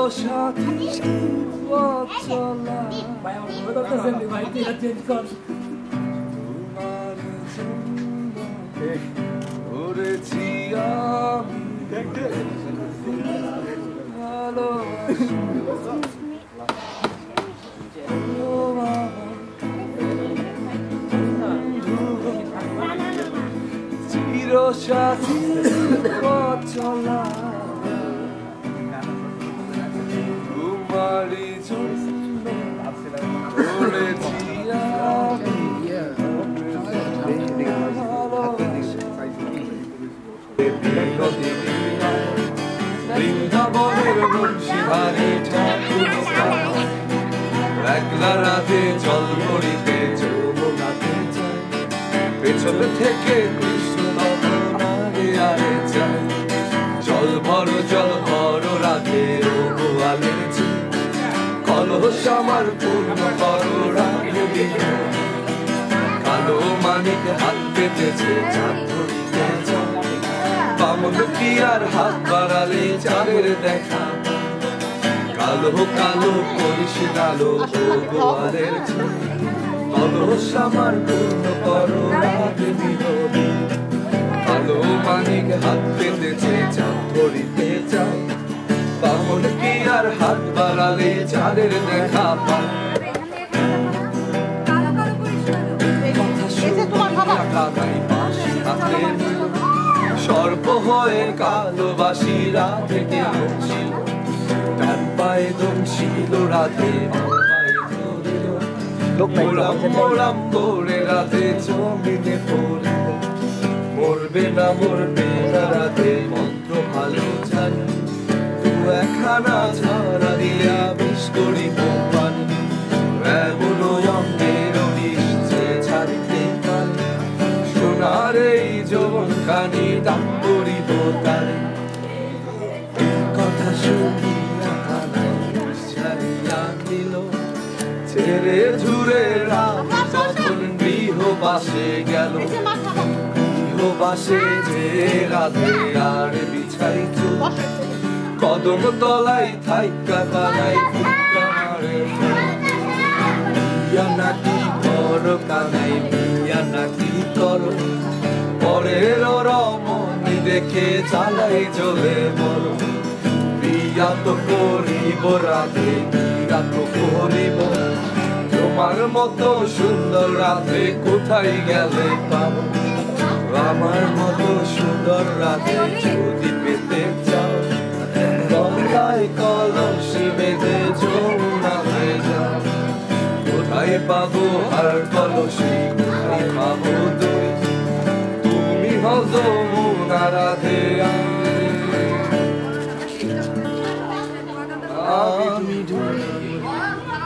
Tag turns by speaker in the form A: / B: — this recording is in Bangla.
A: সাথী পথ চলা করেছি আমি চির সাথী পথ চলা তোমারই জন্য করেছি আমি বৃন্দাবনের বংশীহারি ঠাকুর একলা রাতে জল ভরিতে যমুনাতে যায় পেছন থেকে কৃষ্ণ তখন আগে আরে যায় জল ভর রাতে গোয়ালের কলস আমার পূর্ণ করো রাখে দিল কালো মানিক হাত পেতেছে চাঁদ ধরিতে যায় বামন কি আর হাত বাড়ালে চাঁদের দেখা কালো কালো করিস কালো গোয়ালের কলস আমার পূর্ণ করো রাখে দিল কালো মানিক হাত পেতেছে চাঁদ ধরিতে যায় বামন কি আর হাত বাড়ালে চাঁদের দেখা পায় সর্প হয়ে কালো বাসি রাধে ছিল ডান পায়ে দংশিল রাধে মোলাম করে রাধে জমিতে পড়ে মরবে না রাধে মন্ত্র ভালো জানি তু একখানা ছাড়া দিয়া বিষ করিব পানি এমন অঙ্গের নিশ্চে ছাড়িতে পারি সোনার এই যৌবন খানি দাম করিব তারে কথা শুনিয়া ছাড়িয়া দিল ছেড়ে ঝুরে রাম তখন গৃহবাসে গেল গৃহবাসে যে রাধে আর বিছাইত কদম তলাই থাইকা কানাই বিয়া নাকি কর কানাই বিয়া নাকি কর পরের রমণী দেখে চালাই চলে বড় বিয়া তো করিব রাধে বিয়া তো করিব তোমার মতো সুন্দর রাধে কোথায় গেলে পাবো আমার মতো সুন্দর রাধে যদি পেতে চাও গঙ্গায় কলস বেঁধে যমুনাতে যাও কোথায় পাবো আর কলসি কোথায় পাবো তুমি হও যমুনা রাধে।